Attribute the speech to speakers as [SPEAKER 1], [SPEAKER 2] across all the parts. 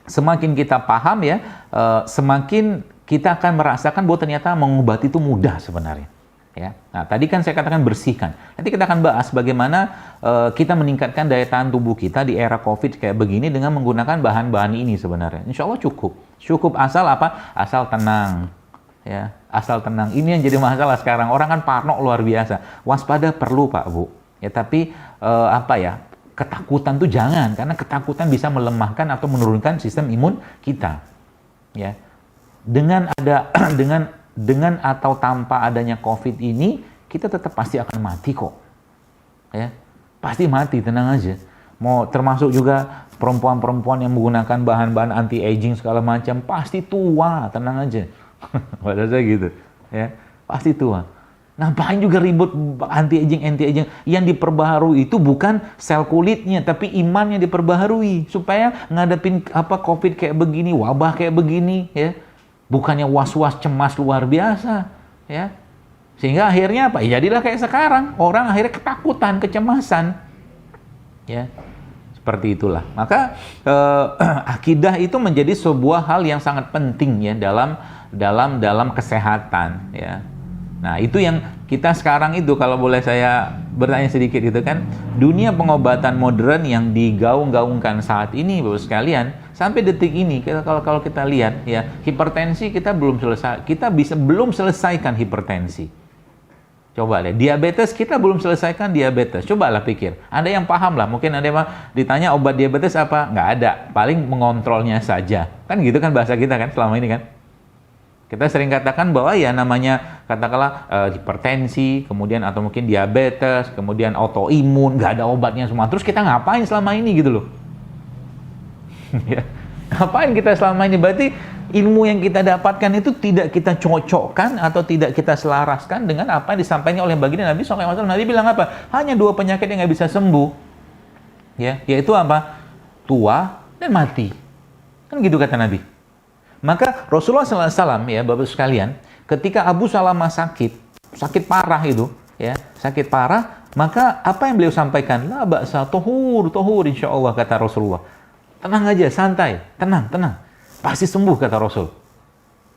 [SPEAKER 1] semakin kita paham ya, semakin kita akan merasakan bahwa ternyata mengobati itu mudah sebenarnya. Ya. Nah, tadi kan saya katakan bersihkan. Nanti kita akan bahas bagaimana kita meningkatkan daya tahan tubuh kita di era COVID kayak begini dengan menggunakan bahan-bahan ini sebenarnya. Insya Allah cukup. Cukup asal apa? Asal tenang. Ya, asal tenang. Ini yang jadi masalah sekarang. Orang kan parno luar biasa. Waspada perlu Pak Bu. Ya, tapi ketakutan tuh jangan, karena ketakutan bisa melemahkan atau menurunkan sistem imun kita. Ya. Dengan dengan atau tanpa adanya COVID ini, kita tetap pasti akan mati kok. Ya. Pasti mati, tenang aja. Mau termasuk juga perempuan-perempuan yang menggunakan bahan-bahan anti-aging segala macam, pasti tua, tenang aja. Pada saya gitu. Ya. Pasti tua. Ngapain juga ribut anti-aging. Yang diperbaharui itu bukan sel kulitnya, tapi iman yang diperbaharui. Supaya ngadepin COVID kayak begini, wabah kayak begini, ya. Bukannya was-was cemas luar biasa, ya. Sehingga akhirnya apa? Ya jadilah kayak sekarang, orang akhirnya ketakutan, kecemasan. Ya. Seperti itulah. Maka akidah itu menjadi sebuah hal yang sangat penting ya dalam kesehatan, ya. Nah, itu yang kita sekarang itu, kalau boleh saya bertanya sedikit gitu kan, dunia pengobatan modern yang digaung-gaungkan saat ini Bapak sekalian, sampai detik ini kalau kita lihat ya, hipertensi kita belum selesai, belum selesaikan hipertensi. Coba deh, diabetes kita belum selesaikan diabetes. Cobalah pikir. Ada yang paham lah, mungkin ada yang ditanya obat diabetes apa? Nggak ada, paling mengontrolnya saja. Kan gitu kan bahasa kita kan selama ini kan. Kita sering katakan bahwa ya namanya katakanlah hipertensi, kemudian atau mungkin diabetes, kemudian autoimun, nggak ada obatnya semua. Terus kita ngapain selama ini gitu loh? Ya, ngapain kita selama ini? Berarti ilmu yang kita dapatkan itu tidak kita cocokkan atau tidak kita selaraskan dengan apa yang disampaikan oleh baginda Nabi SAW. Nabi bilang apa? Hanya 2 penyakit yang nggak bisa sembuh, ya, yaitu apa? Tua dan mati. Kan gitu kata Nabi. Maka Rasulullah SAW ya Bapak sekalian, ketika Abu Salamah sakit parah itu, ya, sakit parah, maka apa yang beliau sampaikan? La ba'sa, tohur, insyaallah kata Rasulullah. Tenang aja, santai, tenang. Pasti sembuh kata Rasul.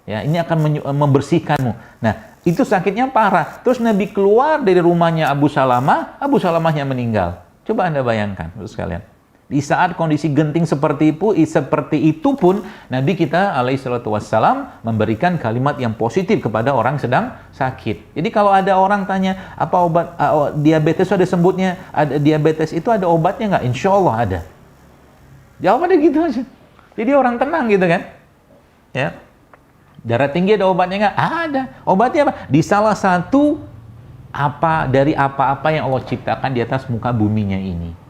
[SPEAKER 1] Ya, ini akan membersihkanmu. Nah, itu sakitnya parah. Terus Nabi keluar dari rumahnya Abu Salamahnya meninggal. Coba Anda bayangkan, Bapak sekalian. Di saat kondisi genting seperti itu pun Nabi kita alaihissalatu wassalam memberikan kalimat yang positif kepada orang sedang sakit. Jadi kalau ada orang tanya apa obat diabetes ada sembuhnya, ada diabetes itu ada obatnya nggak? Insya Allah ada. Jawabannya gitu aja. Jadi orang tenang gitu kan? Ya. Darah tinggi ada obatnya nggak? Ada. Obatnya apa? Di salah satu dari apa-apa yang Allah ciptakan di atas muka buminya ini.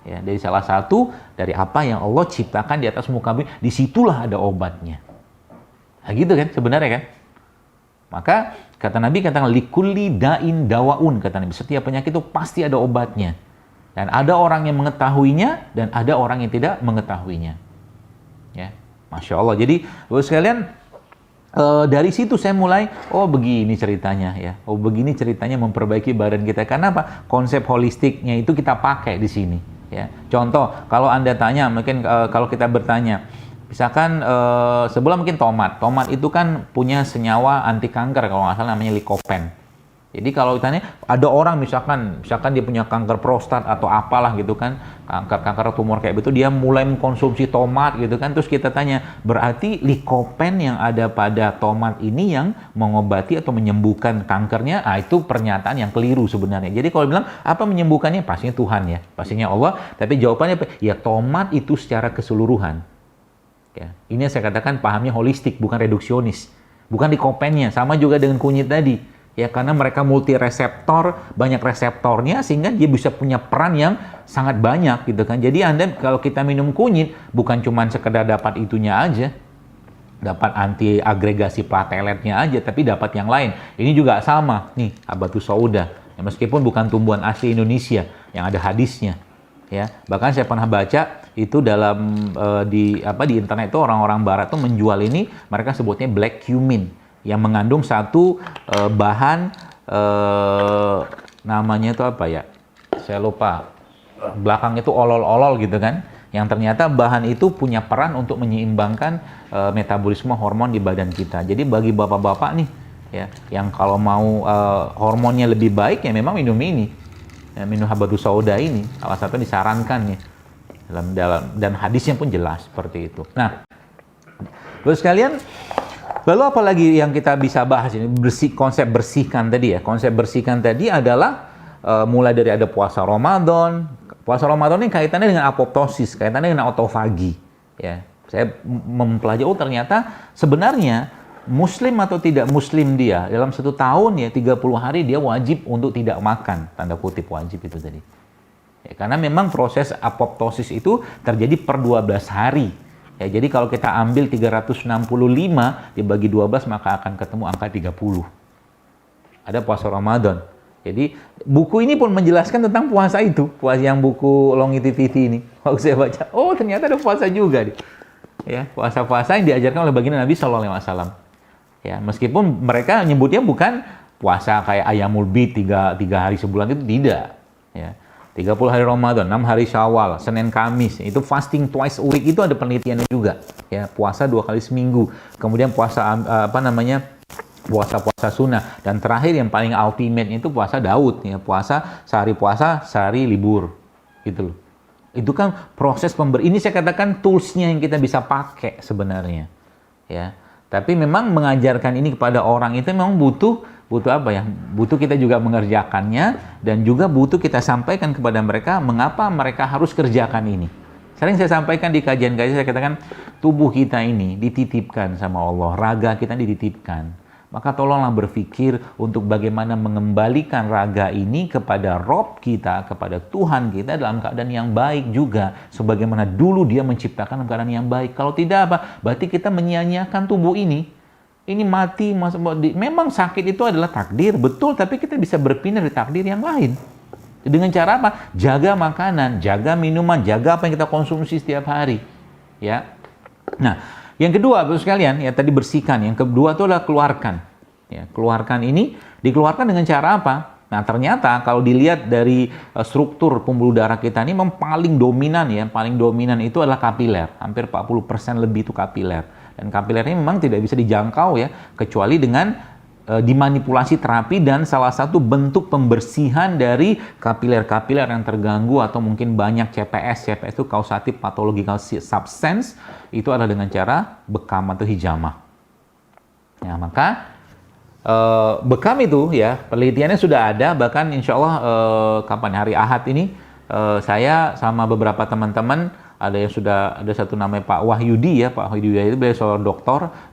[SPEAKER 1] Ya, dari salah satu dari apa yang Allah ciptakan di atas muka bumi, disitulah ada obatnya. Nah, gitu kan sebenarnya kan. Maka kata Nabi, katakan likulli da'in dawaun, kata Nabi, setiap penyakit itu pasti ada obatnya. Dan ada orang yang mengetahuinya dan ada orang yang tidak mengetahuinya. Ya, Masya Allah. Jadi Bapak sekalian, dari situ saya mulai, oh begini ceritanya ya. Oh begini ceritanya memperbaiki badan kita. Karena apa? Konsep holistiknya itu kita pakai di sini. Ya, contoh, kalau Anda tanya, mungkin kalau kita bertanya, misalkan sebelum mungkin tomat itu kan punya senyawa anti kanker kalau nggak salah namanya lycopene. Jadi kalau ditanya, ada orang misalkan dia punya kanker prostat atau apalah gitu kan, kanker tumor kayak begitu, dia mulai mengkonsumsi tomat gitu kan, terus kita tanya, berarti lycopene yang ada pada tomat ini yang mengobati atau menyembuhkan kankernya? Itu pernyataan yang keliru sebenarnya. Jadi kalau bilang apa menyembuhkannya? Pastinya Tuhan ya, pastinya Allah. Tapi jawabannya ya tomat itu secara keseluruhan. Ya, ini yang saya katakan pahamnya holistik, bukan reduksionis, bukan lycopennya. Sama juga dengan kunyit tadi. Ya, karena mereka multi reseptor, banyak reseptornya sehingga dia bisa punya peran yang sangat banyak gitu kan. Jadi Anda kalau kita minum kunyit bukan cuma sekedar dapat itunya aja, dapat anti agregasi plateletnya aja, tapi dapat yang lain. Ini juga sama nih, habatus sauda. Ya, meskipun bukan tumbuhan asli Indonesia yang ada hadisnya. Ya, bahkan saya pernah baca itu dalam di internet itu orang-orang barat tuh menjual ini, mereka sebutnya black cumin, yang mengandung satu bahan namanya itu apa ya? Saya lupa. Belakang itu olol-olol gitu kan. Yang ternyata bahan itu punya peran untuk menyeimbangkan metabolisme hormon di badan kita. Jadi bagi bapak-bapak nih, ya, yang kalau mau hormonnya lebih baik ya memang minum ini, ya, minum habadus sauda ini. Salah satu disarankan ya dan hadisnya pun jelas seperti itu. Nah, terus sekalian, lalu apalagi yang kita bisa bahas ini? Konsep bersihkan tadi ya. Konsep bersihkan tadi adalah mulai dari ada puasa Ramadan. Puasa Ramadan ini kaitannya dengan apoptosis, kaitannya dengan autofagi. Ya, saya mempelajari, oh ternyata sebenarnya muslim atau tidak muslim dia, dalam 1 tahun ya 30 hari dia wajib untuk tidak makan. Tanda kutip wajib itu tadi. Ya, karena memang proses apoptosis itu terjadi per 12 hari. Ya, jadi kalau kita ambil 365 dibagi 12 maka akan ketemu angka 30. Ada puasa Ramadan. Jadi buku ini pun menjelaskan tentang puasa itu, puasa yang buku Longevity ini. Waktu saya baca, oh ternyata ada puasa juga nih. Ya, puasa-puasa yang diajarkan oleh baginda Nabi SAW. Ya, meskipun mereka nyebutnya bukan puasa kayak Ayamul Bid 3 hari sebulan, itu tidak. Ya, 30 hari Ramadan, 6 hari Syawal, Senin Kamis, itu fasting twice a week, itu ada penelitiannya juga. Ya, puasa 2 kali seminggu. Kemudian puasa puasa sunnah, dan terakhir yang paling ultimate itu puasa Daud ya, puasa sehari libur gitu loh. Itu kan proses ini saya katakan toolsnya yang kita bisa pakai sebenarnya ya. Tapi memang mengajarkan ini kepada orang itu memang butuh apa ya, butuh kita juga mengerjakannya, dan juga butuh kita sampaikan kepada mereka mengapa mereka harus kerjakan ini. Sering saya sampaikan di kajian-kajian, saya katakan tubuh kita ini dititipkan sama Allah, raga kita dititipkan. Maka tolonglah berpikir untuk bagaimana mengembalikan raga ini kepada Rob kita, kepada Tuhan kita dalam keadaan yang baik juga. Sebagaimana dulu dia menciptakan dalam keadaan yang baik. Kalau tidak apa? Berarti kita menyia-nyiakan tubuh ini. Ini mati, memang sakit itu adalah takdir, betul. Tapi kita bisa berpindah di takdir yang lain. Dengan cara apa? Jaga makanan, jaga minuman, jaga apa yang kita konsumsi setiap hari. Ya. Nah, yang kedua, Bapak sekalian, ya tadi bersihkan. Yang kedua itu adalah keluarkan. Ya, keluarkan ini dikeluarkan dengan cara apa? Nah, ternyata kalau dilihat dari struktur pembuluh darah kita ini memang paling dominan ya, paling dominan itu adalah kapiler. Hampir 40% lebih itu kapiler. Dan kapiler ini memang tidak bisa dijangkau ya, kecuali dengan dimanipulasi terapi, dan salah satu bentuk pembersihan dari kapiler-kapiler yang terganggu atau mungkin banyak CPS itu causative pathological substance, itu adalah dengan cara bekam atau hijamah. Ya, maka bekam itu ya penelitiannya sudah ada, bahkan insya Allah kapan hari Ahad ini saya sama beberapa teman-teman, ada yang sudah, ada satu namanya Pak Wahyudi ya, Pak Wahyudi itu beliau seorang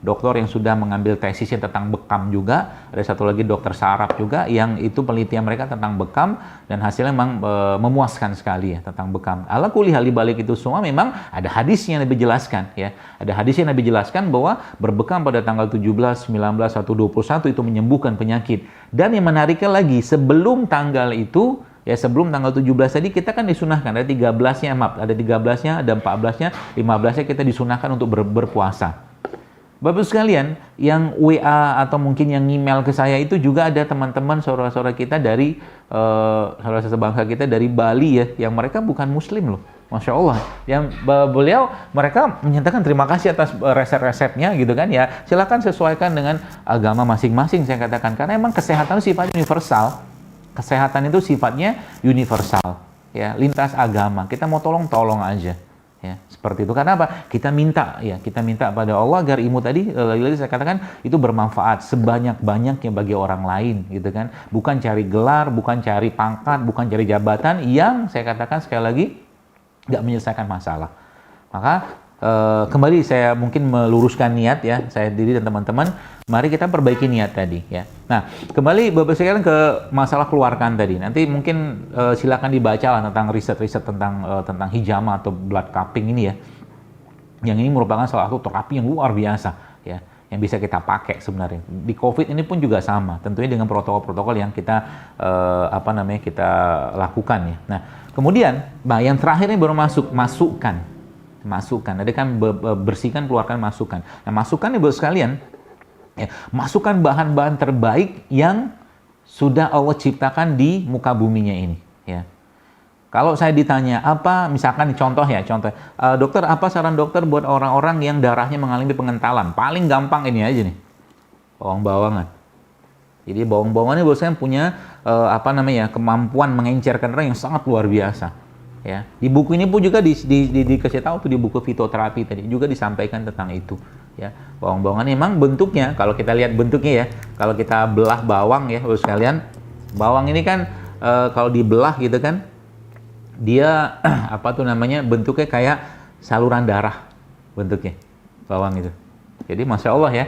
[SPEAKER 1] doktor yang sudah mengambil tesisnya tentang bekam juga. Ada satu lagi dokter saraf juga yang itu penelitian mereka tentang bekam, dan hasilnya memang memuaskan sekali ya tentang bekam. Ala kulli hal, balik itu semua memang ada hadisnya yang Nabi jelaskan ya. Ada hadisnya yang Nabi jelaskan bahwa berbekam pada tanggal 17, 19 atau 21 itu menyembuhkan penyakit. Dan yang menariknya lagi, sebelum tanggal itu ya, sebelum tanggal 17 tadi kita kan disunahkan, ada 13-nya, ada 13-nya, ada 14-nya, 15-nya kita disunahkan untuk berpuasa. Bapak sekalian, yang WA atau mungkin yang email ke saya itu juga ada teman-teman saudara-saudara kita dari saudara sebangsa kita dari Bali ya, yang mereka bukan muslim loh. Masya Allah, yang beliau mereka menyatakan terima kasih atas resep-resepnya gitu kan ya. Silakan sesuaikan dengan agama masing-masing, saya katakan, karena emang kesehatan sifatnya universal. Kesehatan itu sifatnya universal, ya, lintas agama. Kita mau tolong aja, ya, seperti itu. Karena apa? Kita minta pada Allah agar ilmu tadi, saya katakan itu bermanfaat sebanyak-banyaknya bagi orang lain, gitu kan? Bukan cari gelar, bukan cari pangkat, bukan cari jabatan yang saya katakan sekali lagi nggak menyelesaikan masalah. Maka kembali saya mungkin meluruskan niat ya, saya diri dan teman-teman, mari kita perbaiki niat tadi ya. Nah, kembali Bapak sekalian ke masalah keluarkan tadi. Nanti mungkin silakan dibaca lah tentang riset-riset tentang hijama atau blood cupping ini ya. Yang ini merupakan salah satu terapi yang luar biasa ya, yang bisa kita pakai sebenarnya. Di COVID ini pun juga sama, tentunya dengan protokol-protokol yang kita kita lakukan ya. Nah, kemudian yang terakhir ini baru masukkan. Ada kan bersihkan, keluarkan, masukkan. Nah, masukkan ibu sekalian, ya, masukkan bahan-bahan terbaik yang sudah Allah ciptakan di muka buminya ini. Ya. Kalau saya ditanya apa, misalkan contoh ya, dokter apa saran dokter buat orang-orang yang darahnya mengalami pengentalan? Paling gampang ini aja nih, bawang-bawangan. Jadi bawang-bawangan ini biasanya punya kemampuan mengencerkan darah yang sangat luar biasa. Ya, di buku ini pun juga dikasih tahu tuh di buku fitoterapi tadi juga disampaikan tentang itu. Ya, bawang-bawangan memang bentuknya, kalau kita lihat bentuknya ya, kalau kita belah bawang ya, Bapak sekalian, bawang ini kan kalau dibelah gitu kan, dia bentuknya kayak saluran darah bentuknya bawang itu. Jadi masya Allah ya,